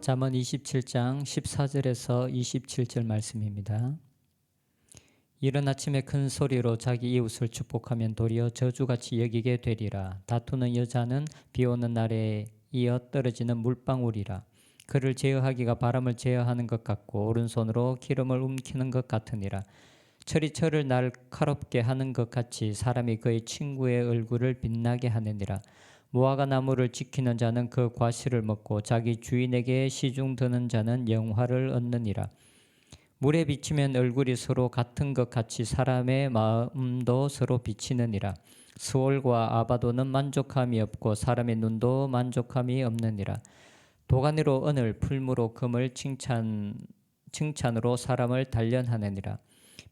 잠언 27장 14절에서 27절 말씀입니다. 이른 아침에 큰 소리로 자기 이웃을 축복하면 도리어 저주같이 여기게 되리라. 다투는 여자는 비 오는 날에 이어 떨어지는 물방울이라. 그를 제어하기가 바람을 제어하는 것 같고 오른손으로 기름을 움키는 것 같으니라. 철이 철을 날카롭게 하는 것 같이 사람이 그의 친구의 얼굴을 빛나게 하느니라. 무화과 나무를 지키는 자는 그 과실을 먹고 자기 주인에게 시중 드는 자는 영화를 얻느니라. 물에 비치면 얼굴이 서로 같은 것 같이 사람의 마음도 서로 비치느니라. 스올과 아바도는 만족함이 없고 사람의 눈도 만족함이 없느니라. 도가니로 은을 풀무로 금을 칭찬으로 사람을 단련하느니라.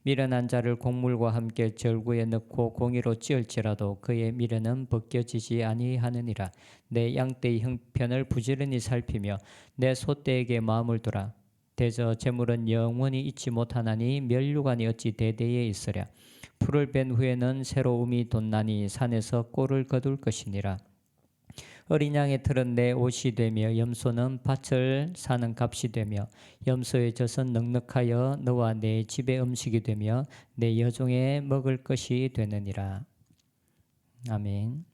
미련한 자를 곡물과 함께 절구에 넣고 공의로 찌을지라도 그의 미련은 벗겨지지 아니하느니라. 내 양떼의 형편을 부지런히 살피며 내 소떼에게 마음을 두라. 대저 재물은 영원히 잊지 못하나니 면류관이 어찌 대대에 있으랴. 풀을 뺀 후에는 새로움이 돋나니 산에서 꼴을 거둘 것이니라. 어린 양의 털은 내 옷이 되며 염소는 밭을 사는 값이 되며 염소의 젖은 넉넉하여 너와 내 집의 음식이 되며 내 여종의 먹을 것이 되느니라. 아멘.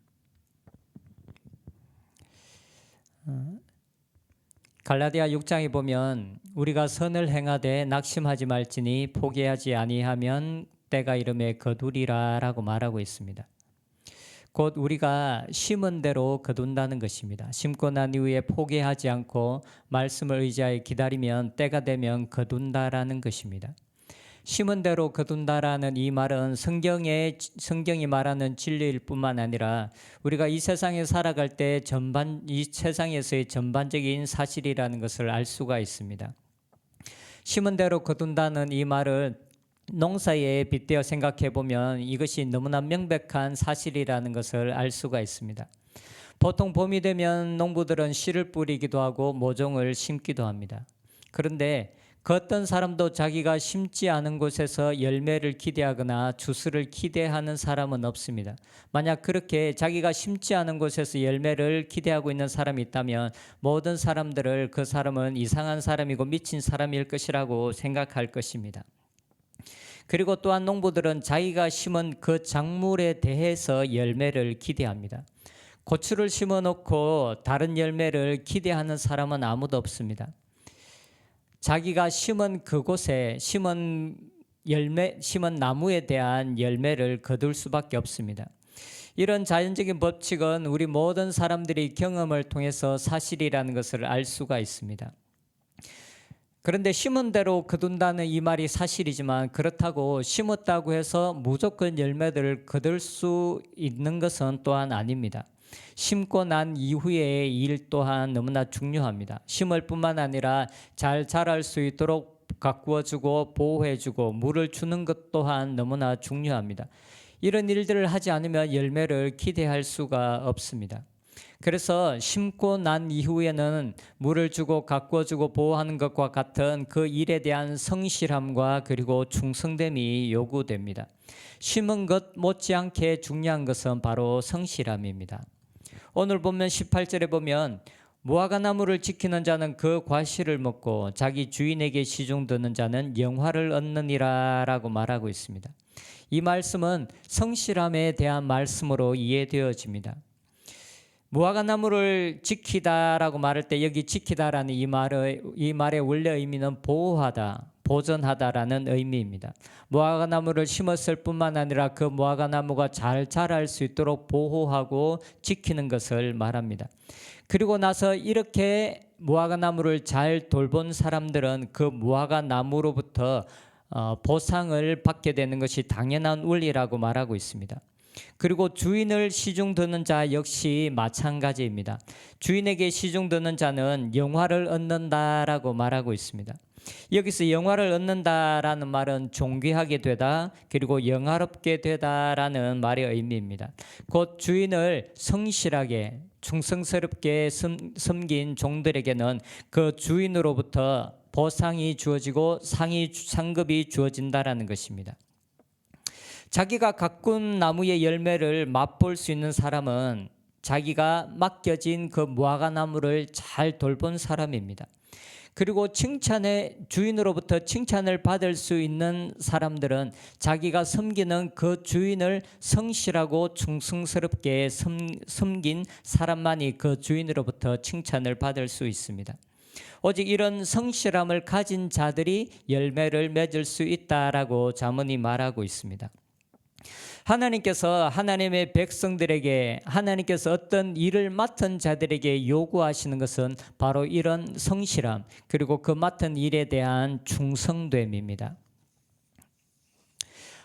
갈라디아 6장에 보면 우리가 선을 행하되 낙심하지 말지니 포기하지 아니하면 때가 이름에 거두리라 라고 말하고 있습니다. 곧 우리가 심은 대로 거둔다는 것입니다. 심고 난 이후에 포기하지 않고 말씀을 의지하여 기다리면 때가 되면 거둔다라는 것입니다. 심은 대로 거둔다라는 이 말은 성경이 말하는 진리일 뿐만 아니라 우리가 이 세상에 살아갈 때 이 세상에서의 전반적인 사실이라는 것을 알 수가 있습니다. 심은 대로 거둔다는 이 말을 농사에 빗대어 생각해 보면 이것이 너무나 명백한 사실이라는 것을 알 수가 있습니다. 보통 봄이 되면 농부들은 씨를 뿌리기도 하고 모종을 심기도 합니다. 그런데 그 어떤 사람도 자기가 심지 않은 곳에서 열매를 기대하거나 주스를 기대하는 사람은 없습니다. 만약 그렇게 자기가 심지 않은 곳에서 열매를 기대하고 있는 사람이 있다면 모든 사람들을 그 사람은 이상한 사람이고 미친 사람일 것이라고 생각할 것입니다. 그리고 또한 농부들은 자기가 심은 그 작물에 대해서 열매를 기대합니다. 고추를 심어놓고 다른 열매를 기대하는 사람은 아무도 없습니다. 자기가 심은 그곳에 심은 나무에 대한 열매를 거둘 수밖에 없습니다. 이런 자연적인 법칙은 우리 모든 사람들이 경험을 통해서 사실이라는 것을 알 수가 있습니다. 그런데 심은 대로 거둔다는 이 말이 사실이지만 그렇다고 심었다고 해서 무조건 열매들을 거둘 수 있는 것은 또한 아닙니다. 심고 난 이후의 일 또한 너무나 중요합니다. 심을 뿐만 아니라 잘 자랄 수 있도록 가꾸어주고 보호해주고 물을 주는 것 또한 너무나 중요합니다. 이런 일들을 하지 않으면 열매를 기대할 수가 없습니다. 그래서 심고 난 이후에는 물을 주고 가꾸어주고 보호하는 것과 같은 그 일에 대한 성실함과 그리고 충성됨이 요구됩니다. 심은 것 못지않게 중요한 것은 바로 성실함입니다. 오늘 보면 18절에 보면 무화과 나무를 지키는 자는 그 과실을 먹고 자기 주인에게 시중 드는 자는 영화를 얻느니라 라고 말하고 있습니다. 이 말씀은 성실함에 대한 말씀으로 이해되어집니다. 무화과 나무를 지키다라고 말할 때 여기 지키다라는 이 말의 원래 의미는 보호하다, 보존하다라는 의미입니다. 무화과 나무를 심었을 뿐만 아니라 그 무화과 나무가 잘 자랄 수 있도록 보호하고 지키는 것을 말합니다. 그리고 나서 이렇게 무화과 나무를 잘 돌본 사람들은 그 무화과 나무로부터 보상을 받게 되는 것이 당연한 원리라고 말하고 있습니다. 그리고 주인을 시중 드는 자 역시 마찬가지입니다. 주인에게 시중 드는 자는 영화를 얻는다라고 말하고 있습니다. 여기서 영화를 얻는다라는 말은 존귀하게 되다 그리고 영화롭게 되다라는 말의 의미입니다. 곧 주인을 성실하게 충성스럽게 섬긴 종들에게는 그 주인으로부터 보상이 주어지고 상급이 주어진다라는 것입니다. 자기가 가꾼 나무의 열매를 맛볼 수 있는 사람은 자기가 맡겨진 그 무화과나무를 잘 돌본 사람입니다. 그리고 주인으로부터 칭찬을 받을 수 있는 사람들은 자기가 섬기는 그 주인을 성실하고 충성스럽게 섬긴 사람만이 그 주인으로부터 칭찬을 받을 수 있습니다. 오직 이런 성실함을 가진 자들이 열매를 맺을 수 있다라고 잠언이 말하고 있습니다. 하나님께서 하나님의 백성들에게, 하나님께서 어떤 일을 맡은 자들에게 요구하시는 것은 바로 이런 성실함, 그리고 그 맡은 일에 대한 충성됨입니다.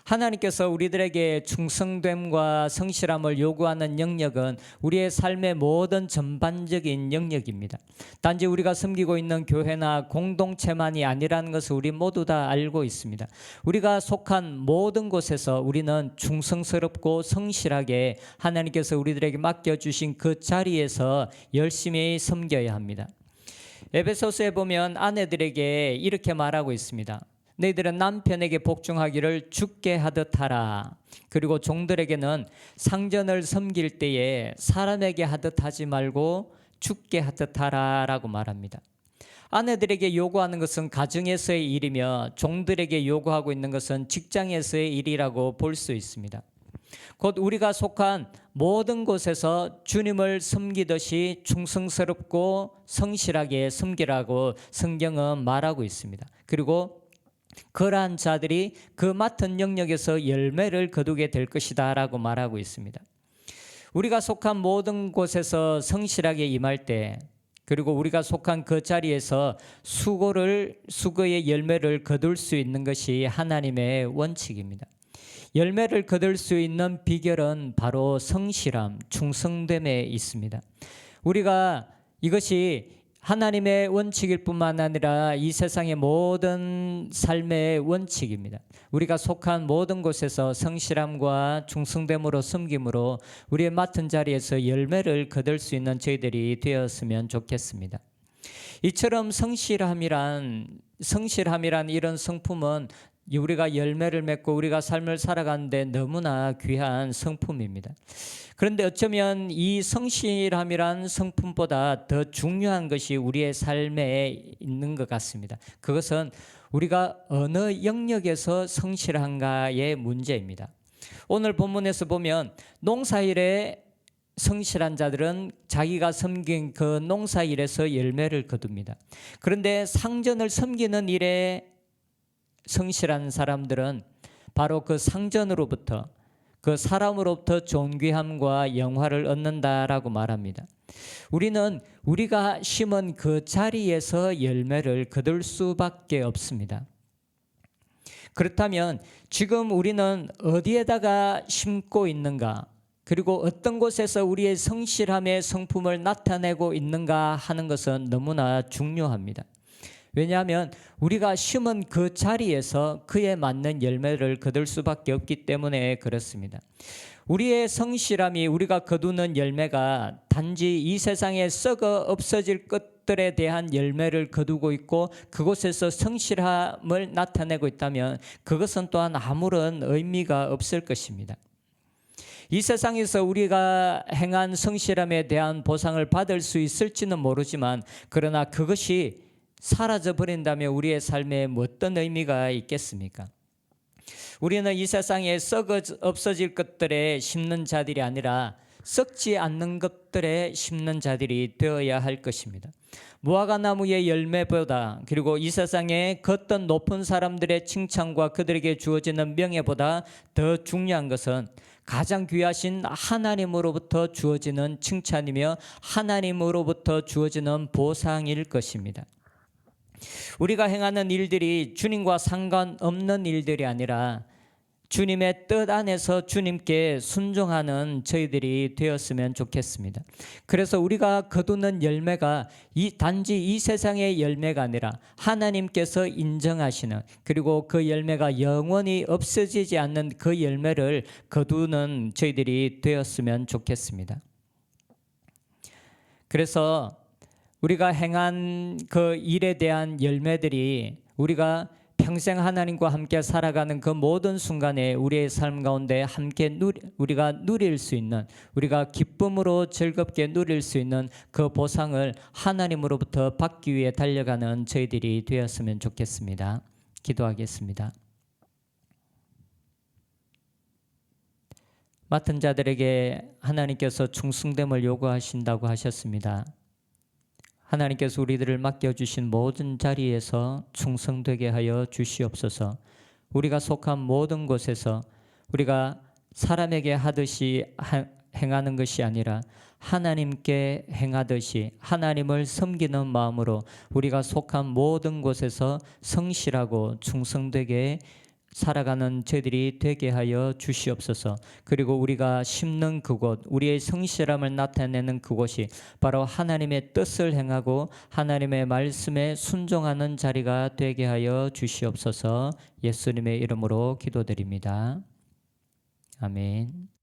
하나님께서 우리들에게 충성됨과 성실함을 요구하는 영역은 우리의 삶의 모든 전반적인 영역입니다. 단지 우리가 섬기고 있는 교회나 공동체만이 아니라는 것을 우리 모두 다 알고 있습니다. 우리가 속한 모든 곳에서 우리는 충성스럽고 성실하게 하나님께서 우리들에게 맡겨주신 그 자리에서 열심히 섬겨야 합니다. 에베소서에 보면 아내들에게 이렇게 말하고 있습니다. 너희들은 남편에게 복종하기를 주께 하듯 하라. 그리고 종들에게는 상전을 섬길 때에 사람에게 하듯 하지 말고 주께 하듯 하라라고 말합니다. 아내들에게 요구하는 것은 가정에서의 일이며 종들에게 요구하고 있는 것은 직장에서의 일이라고 볼 수 있습니다. 곧 우리가 속한 모든 곳에서 주님을 섬기듯이 충성스럽고 성실하게 섬기라고 성경은 말하고 있습니다. 그리고 그러한 자들이 그 맡은 영역에서 열매를 거두게 될 것이다 라고 말하고 있습니다. 우리가 속한 모든 곳에서 성실하게 임할 때, 그리고 우리가 속한 그 자리에서 수고의 열매를 거둘 수 있는 것이 하나님의 원칙입니다. 열매를 거둘 수 있는 비결은 바로 성실함, 충성됨에 있습니다. 우리가 이것이 하나님의 원칙일 뿐만 아니라 이 세상의 모든 삶의 원칙입니다. 우리가 속한 모든 곳에서 성실함과 충성됨으로 섬김으로 우리의 맡은 자리에서 열매를 거둘 수 있는 저희들이 되었으면 좋겠습니다. 이처럼 성실함이란 이런 성품은 우리가 열매를 맺고 우리가 삶을 살아가는데 너무나 귀한 성품입니다. 그런데 어쩌면 이 성실함이란 성품보다 더 중요한 것이 우리의 삶에 있는 것 같습니다. 그것은 우리가 어느 영역에서 성실한가의 문제입니다. 오늘 본문에서 보면 농사일에 성실한 자들은 자기가 섬긴 그 농사일에서 열매를 거둡니다. 그런데 상전을 섬기는 일에 성실한 사람들은 바로 그 상전으로부터, 그 사람으로부터 존귀함과 영화를 얻는다라고 말합니다. 우리는 우리가 심은 그 자리에서 열매를 거둘 수밖에 없습니다. 그렇다면 지금 우리는 어디에다가 심고 있는가, 그리고 어떤 곳에서 우리의 성실함의 성품을 나타내고 있는가 하는 것은 너무나 중요합니다. 왜냐하면 우리가 심은 그 자리에서 그에 맞는 열매를 거둘 수밖에 없기 때문에 그렇습니다. 우리의 성실함이, 우리가 거두는 열매가 단지 이 세상에 썩어 없어질 것들에 대한 열매를 거두고 있고 그곳에서 성실함을 나타내고 있다면 그것은 또한 아무런 의미가 없을 것입니다. 이 세상에서 우리가 행한 성실함에 대한 보상을 받을 수 있을지는 모르지만, 그러나 그것이 사라져 버린다면 우리의 삶에 어떤 의미가 있겠습니까? 우리는 이 세상에 썩어 없어질 것들에 심는 자들이 아니라 썩지 않는 것들에 심는 자들이 되어야 할 것입니다. 무화과나무의 열매보다, 그리고 이 세상에 걷던 높은 사람들의 칭찬과 그들에게 주어지는 명예보다 더 중요한 것은 가장 귀하신 하나님으로부터 주어지는 칭찬이며 하나님으로부터 주어지는 보상일 것입니다. 우리가 행하는 일들이 주님과 상관없는 일들이 아니라 주님의 뜻 안에서 주님께 순종하는 저희들이 되었으면 좋겠습니다. 그래서 우리가 거두는 열매가 단지 이 세상의 열매가 아니라 하나님께서 인정하시는, 그리고 그 열매가 영원히 없어지지 않는 그 열매를 거두는 저희들이 되었으면 좋겠습니다. 그래서 우리가 행한 그 일에 대한 열매들이 우리가 평생 하나님과 함께 살아가는 그 모든 순간에 우리의 삶 가운데 함께 우리가 누릴 수 있는, 우리가 기쁨으로 즐겁게 누릴 수 있는 그 보상을 하나님으로부터 받기 위해 달려가는 저희들이 되었으면 좋겠습니다. 기도하겠습니다. 맡은 자들에게 하나님께서 충성됨을 요구하신다고 하셨습니다. 하나님께서 우리들을 맡겨주신 모든 자리에서 충성되게 하여 주시옵소서. 우리가 속한 모든 곳에서 우리가 사람에게 하듯이 행하는 것이 아니라 하나님께 행하듯이 하나님을 섬기는 마음으로 우리가 속한 모든 곳에서 성실하고 충성되게 살아가는 저희들이 되게 하여 주시옵소서. 그리고 우리가 심는 그곳, 우리의 성실함을 나타내는 그곳이 바로 하나님의 뜻을 행하고 하나님의 말씀에 순종하는 자리가 되게 하여 주시옵소서. 예수님의 이름으로 기도드립니다. 아멘.